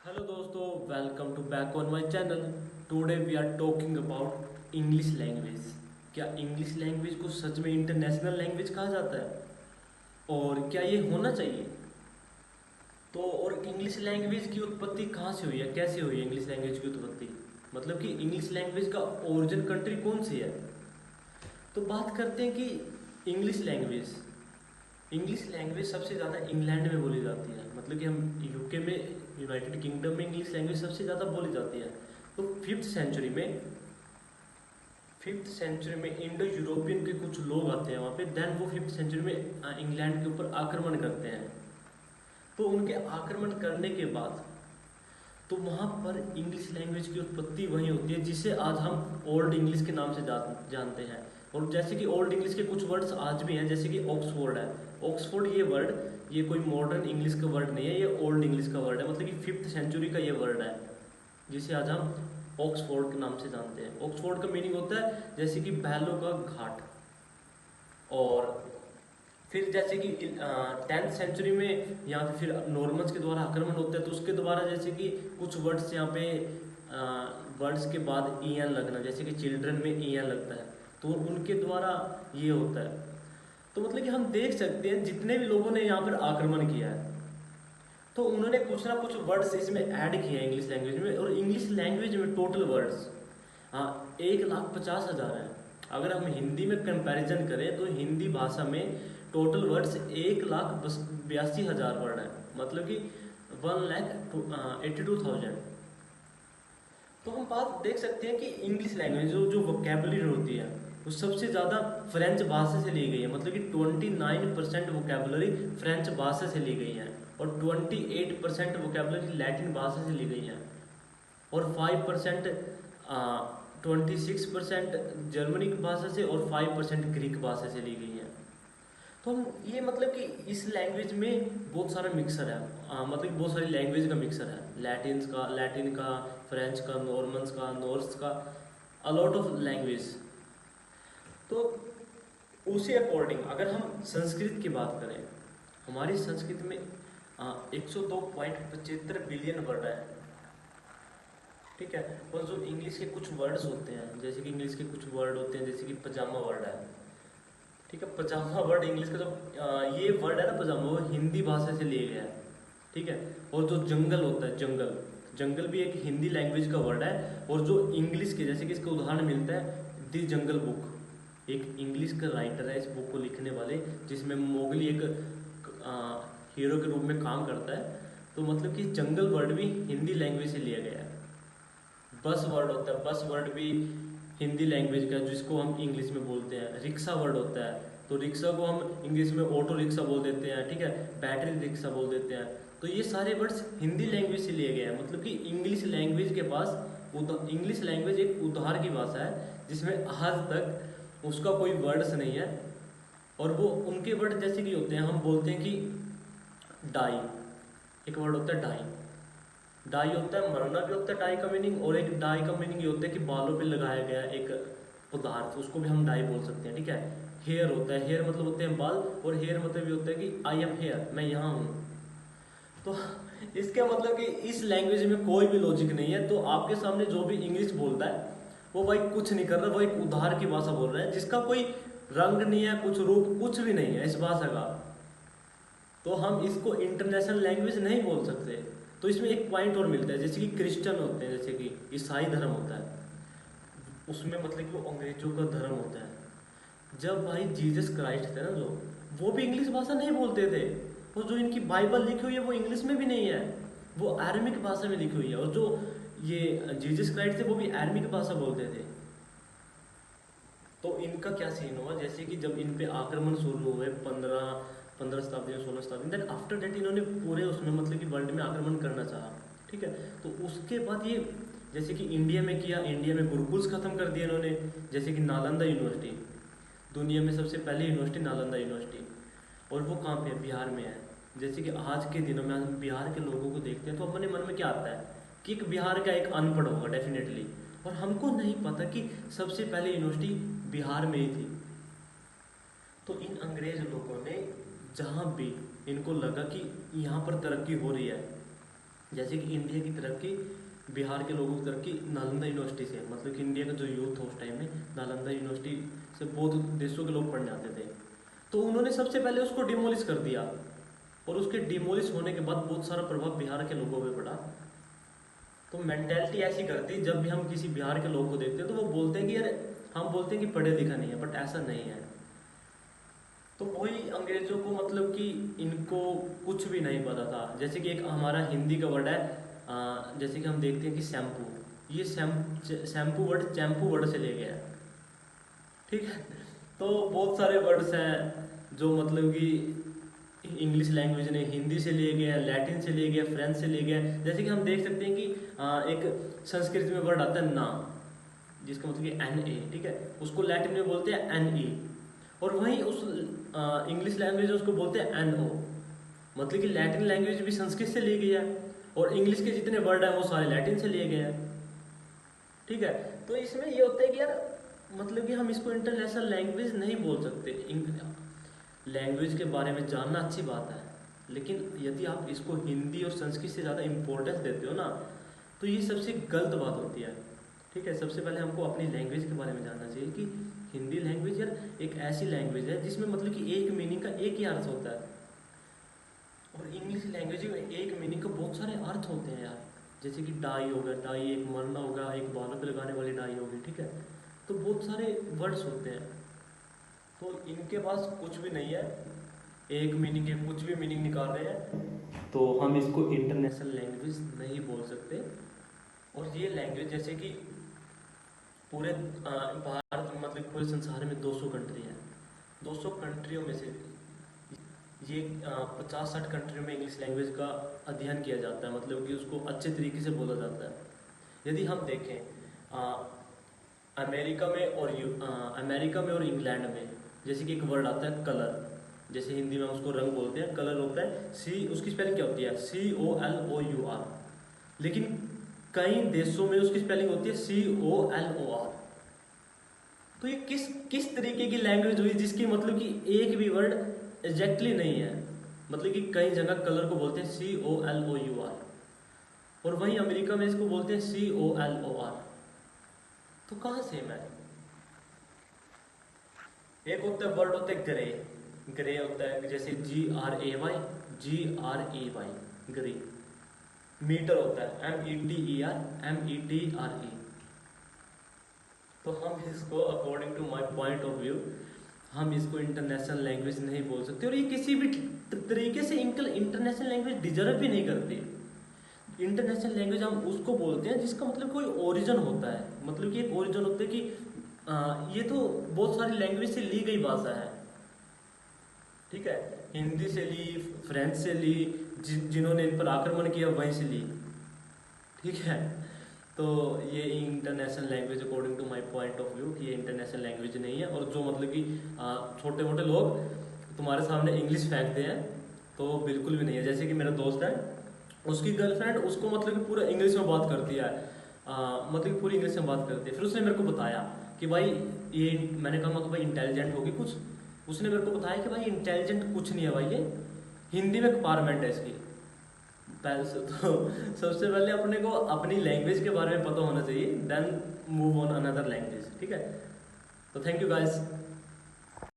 Hello दोस्तों, welcome to back on my channel. Today we are talking about English language. क्या English language को सच में international language कहा जाता है और क्या ये होना चाहिए? तो और इंग्लिश लैंग्वेज की उत्पत्ति कहाँ से हुई है, कैसे हुई है इंग्लिश लैंग्वेज की उत्पत्ति? मतलब कि इंग्लिश लैंग्वेज का ओरिजिन कंट्री कौन सी है? तो बात करते हैं कि इंग्लिश लैंग्वेज सबसे ज़्यादा इंग्लैंड में बोली जाती है। मतलब कि हम यूके में, यूनाइटेड किंगडम में इंग्लिश लैंग्वेज सबसे ज़्यादा बोली जाती है। तो फिफ्थ सेंचुरी में इंडो यूरोपियन के कुछ लोग आते हैं वहाँ पे। देन वो फिफ्थ सेंचुरी में इंग्लैंड के ऊपर आक्रमण करते हैं। तो उनके आक्रमण करने के बाद तो वहाँ पर इंग्लिश लैंग्वेज की उत्पत्ति वहीं होती है, जिसे आज हम ओल्ड इंग्लिश के नाम से जानते हैं। और जैसे कि ओल्ड इंग्लिश के कुछ वर्ड्स आज भी हैं, जैसे कि ऑक्सफोर्ड है। ऑक्सफोर्ड ये वर्ड, ये कोई मॉडर्न इंग्लिश का वर्ड नहीं है, ये ओल्ड इंग्लिश का वर्ड है। मतलब कि फिफ्थ सेंचुरी का ये वर्ड है, जिसे आज हम ऑक्सफोर्ड के नाम से जानते हैं। ऑक्सफोर्ड का मीनिंग होता है जैसे कि बैलों का घाट। और फिर जैसे कि 10th सेंचुरी में यहाँ पे फिर नॉर्मन्स के द्वारा आक्रमण होता है, तो उसके द्वारा जैसे कि कुछ वर्ड्स यहाँ पे वर्ड्स के बाद ईएन लगना, जैसे कि चिल्ड्रन में ईएन लगता है, तो उनके द्वारा ये होता है। तो मतलब कि हम देख सकते हैं जितने भी लोगों ने यहाँ पर आक्रमण किया है, तो उन्होंने कुछ ना कुछ वर्ड्स इसमें ऐड किए हैं इंग्लिश लैंग्वेज में। और इंग्लिश लैंग्वेज में टोटल वर्ड्स, हाँ, 1,50,000 है। अगर हम हिंदी में कंपैरिजन करें तो हिंदी भाषा में टोटल वर्ड्स 1,82,000 वर्ड है। मतलब कि 1,82,000। तो हम बात देख सकते हैं कि इंग्लिश लैंग्वेज जो वोकेबलरी होती है वो सबसे ज़्यादा फ्रेंच भाषा से ली गई है। मतलब कि 29% वोकेबलरी फ्रेंच भाषा से ली गई है, और 28% वोकेबलरी लैटिन भाषा से ली गई है, और 5% 26% जर्मनिक भाषा से, और 5% ग्रीक भाषा से ली गई है। तो हम ये मतलब कि इस लैंग्वेज में बहुत सारा मिक्सर है। मतलब कि बहुत सारी लैंग्वेज का मिक्सर है, लैटिन का, फ्रेंच का, नॉर्मन्स का, नॉर्स का, अलॉट ऑफ लैंग्वेज। तो उसी अकॉर्डिंग अगर हम संस्कृत की बात करें, हमारी संस्कृत में 102.75 बिलियन वर्ड है। ठीक है। और जो इंग्लिश के कुछ वर्ड्स होते हैं, जैसे कि इंग्लिश के कुछ वर्ड होते हैं, जैसे कि पजामा वर्ड है। ठीक है, पजामा वर्ड इंग्लिश का जो ये वर्ड है ना पजामा, वो हिंदी भाषा से लिया गया है। ठीक है। और जो जंगल होता है, जंगल जंगल भी एक हिंदी लैंग्वेज का वर्ड है। और जो इंग्लिश के, जैसे कि इसका उदाहरण मिलता है दी जंगल बुक। एक इंग्लिश का राइटर है इस बुक को लिखने वाले, जिसमें मोगली एक हीरो के रूप में काम करता है। तो मतलब कि जंगल वर्ड भी हिंदी लैंग्वेज से लिया गया है। बस वर्ड होता है, बस वर्ड भी हिंदी लैंग्वेज का, जिसको हम इंग्लिश में बोलते हैं। रिक्शा वर्ड होता है, तो रिक्शा को हम इंग्लिश में ऑटो रिक्शा बोल देते हैं। ठीक है, बैटरी रिक्शा बोल देते हैं। तो ये सारे वर्ड्स हिंदी लैंग्वेज से लिए गए हैं। मतलब कि इंग्लिश लैंग्वेज के पास इंग्लिश लैंग्वेज एक उधार की भाषा है, जिसमें आज तक उसका कोई वर्ड्स नहीं है। और वो उनके वर्ड जैसे कि होते हैं, हम बोलते हैं कि डाई, एक वर्ड होता है डाई। डाई होता है मरना भी होता है डाई का मीनिंग, और एक डाई का मीनिंग ये होता है कि बालों पे लगाया गया एक पदार्थ, उसको भी हम डाई बोल सकते हैं। ठीक है। हेयर होता है, हेयर मतलब होते हैं बाल, और हेयर मतलब ये होता है कि आई एम हेयर, मैं यहाँ हूँ। तो इसका मतलब कि इस लैंग्वेज में कोई भी लॉजिक नहीं है। तो आपके सामने जो भी इंग्लिश बोलता है वो भाई कुछ नहीं कर रहा, वो एक उधार की भाषा बोल रहा है, जिसका कोई रंग नहीं है, कुछ रूप कुछ भी नहीं है इस भाषा का। तो हम इसको इंटरनेशनल लैंग्वेज नहीं बोल सकते। तो इसमें एक पॉइंट और मिलता है, जैसे कि क्रिश्चियन होते हैं, जैसे कि ईसाई धर्म होता है, उसमें मतलब कि वो अंग्रेजों का धर्म होता है। जब भाई जीसस क्राइस्ट थे ना, जो वो भी इंग्लिश भाषा नहीं बोलते थे। वो जो इनकी बाइबल लिखी हुई है वो इंग्लिश में भी नहीं है, वो अरमिक भाषा में लिखी हुई है। और जो ये जीसस क्राइस्ट थे वो भी अरमिक भाषा बोलते थे। तो इनका क्या सीन हुआ, जैसे कि जब इन पे आक्रमण शुरू हुए 15 शताब्दी में, 16 शताब्दी, देन आफ्टर डेट इन्होंने पूरे उसमें मतलब कि वर्ल्ड में आक्रमण करना चाहा। ठीक है। तो उसके बाद ये जैसे कि इंडिया में किया, इंडिया में गुरुकुल्स खत्म कर दिए इन्होंने। जैसे कि नालंदा यूनिवर्सिटी, दुनिया में सबसे पहली यूनिवर्सिटी नालंदा यूनिवर्सिटी, और वो कहाँ पे है, बिहार में है। जैसे कि आज के दिनों में हम बिहार के लोगों को देखते हैं तो अपने मन में क्या आता है कि एक बिहार का एक अनपढ़ होगा डेफिनेटली। और हमको नहीं पता कि सबसे पहले यूनिवर्सिटी बिहार में ही थी। तो इन अंग्रेज लोगों ने जहाँ भी इनको लगा कि यहाँ पर तरक्की हो रही है, जैसे कि इंडिया की तरक्की, बिहार के लोगों की तरक्की नालंदा यूनिवर्सिटी से, मतलब कि इंडिया का जो यूथ था उस टाइम में नालंदा यूनिवर्सिटी से बहुत देशों के लोग पढ़ने आते थे। तो उन्होंने सबसे पहले उसको डिमोलिश कर दिया, और उसके डिमोलिश होने के बाद बहुत सारा प्रभाव बिहार के लोगों पे पड़ा। तो मेंटेलिटी ऐसी करती, जब भी हम किसी बिहार के लोग को देखते हैं तो वो बोलते हैं कि यार, हम बोलते हैं कि पढ़े लिखा नहीं है, बट ऐसा नहीं है। तो वही अंग्रेजों को मतलब कि इनको कुछ भी नहीं पता था। जैसे कि एक हमारा हिंदी का वर्ड है, जैसे कि हम देखते हैं कि शैम्पू, ये शैम्पू वर्ड चैम्पू वर्ड से ले गया है, ठीक है। तो बहुत सारे वर्ड्स हैं जो मतलब कि इंग्लिश लैंग्वेज ने हिंदी से लिए गया, लैटिन से लिए गया, फ्रेंच से लिए गया। जैसे कि हम देख सकते हैं कि एक संस्कृत में वर्ड आता है ना, जिसका मतलब कि एन ए, ठीक है, उसको लैटिन में बोलते हैं एन ई, और वहीं उस इंग्लिश लैंग्वेज उसको बोलते हैं एन ओ। मतलब कि लैटिन लैंग्वेज भी संस्कृत से ली गई है, और इंग्लिश के जितने वर्ड हैं वो सारे लैटिन से लिए गए हैं, ठीक है। तो इसमें ये होता है कि यार, मतलब कि हम इसको इंटरनेशनल लैंग्वेज नहीं बोल सकते। लैंग्वेज के बारे में जानना अच्छी बात है, लेकिन यदि आप इसको हिंदी और संस्कृत से ज़्यादा इम्पोर्टेंस देते हो ना, तो ये सबसे गलत बात होती है, ठीक है। सबसे पहले हमको अपनी लैंग्वेज के बारे में जानना चाहिए कि हिंदी लैंग्वेज यार एक ऐसी लैंग्वेज है जिसमें मतलब कि एक मीनिंग का एक ही अर्थ होता है, और इंग्लिश लैंग्वेज में एक मीनिंग का बहुत सारे अर्थ होते हैं यार। जैसे कि डाई हो गया, डाई एक मरना होगा, एक बालों पे लगाने वाली डाई होगी, ठीक है। तो बहुत सारे वर्ड्स होते हैं, तो इनके पास कुछ भी नहीं है, एक मीनिंग के कुछ भी मीनिंग निकाल रहे हैं, तो हम इसको इंटरनेशनल लैंग्वेज नहीं बोल सकते। और ये लैंग्वेज जैसे कि पूरे भारत, मतलब पूरे संसार में 200 कंट्री है, 200 कंट्रियों में से ये 50-60 कंट्रियों में इंग्लिश लैंग्वेज का अध्ययन किया जाता है, मतलब कि उसको अच्छे तरीके से बोला जाता है। यदि हम देखें अमेरिका में और इंग्लैंड में, जैसे कि एक वर्ड आता है कलर, जैसे हिंदी में हम उसको रंग बोलते हैं, कलर होता है सी, उसकी स्पेलिंग क्या होती है COLOUR, लेकिन कई देशों में उसकी स्पेलिंग होती है COLOR। तो ये किस किस तरीके की लैंग्वेज हुई जिसकी मतलब कि एक भी वर्ड एग्जैक्टली नहीं है। मतलब कि कई जगह कलर को बोलते हैं COLOUR, और वहीं अमेरिका में इसको बोलते हैं COLOR। तो कहाँ सेम है? एक होता है वर्ड होता है ग्रे, ग्रे होता है जैसे GRAY, ग्रे। मीटर होता है METER। तो हम इसको according to my point of view, हम इसको इंटरनेशनल लैंग्वेज नहीं बोल सकते, और ये किसी भी तरीके से इंटरनेशनल लैंग्वेज डिजर्व भी नहीं करती। इंटरनेशनल लैंग्वेज हम उसको बोलते हैं जिसका मतलब कोई ओरिजिन होता है, मतलब कि एक ओरिजिन होता है कि ये तो बहुत सारी लैंग्वेज से ली गई भाषा है, ठीक है। हिंदी से ली, फ्रेंच से ली, जिन्होंने इन पर आक्रमण किया वहीं से ली, ठीक है। तो ये international language according to my point of view कि ये इंटरनेशनल लैंग्वेज नहीं है। और जो मतलब कि छोटे मोटे लोग तुम्हारे सामने इंग्लिश फेंकते हैं, तो बिल्कुल भी नहीं है। जैसे कि मेरा दोस्त है, उसकी गर्लफ्रेंड उसको मतलब कि पूरा इंग्लिश में बात करती है, मतलब कि पूरी इंग्लिश में बात करती है। फिर उसने मेरे को बताया कि भाई ये, मैंने कहा कि भाई इंटेलिजेंट होगी कुछ, उसने मेरे को बताया कि भाई इंटेलिजेंट कुछ नहीं है भाई, ये हिंदी में कंपार्टमेंट है इसकी। पहले से तो सबसे पहले अपने को अपनी लैंग्वेज के बारे में पता होना चाहिए, then move on another language, ठीक है। तो थैंक यू गाइस।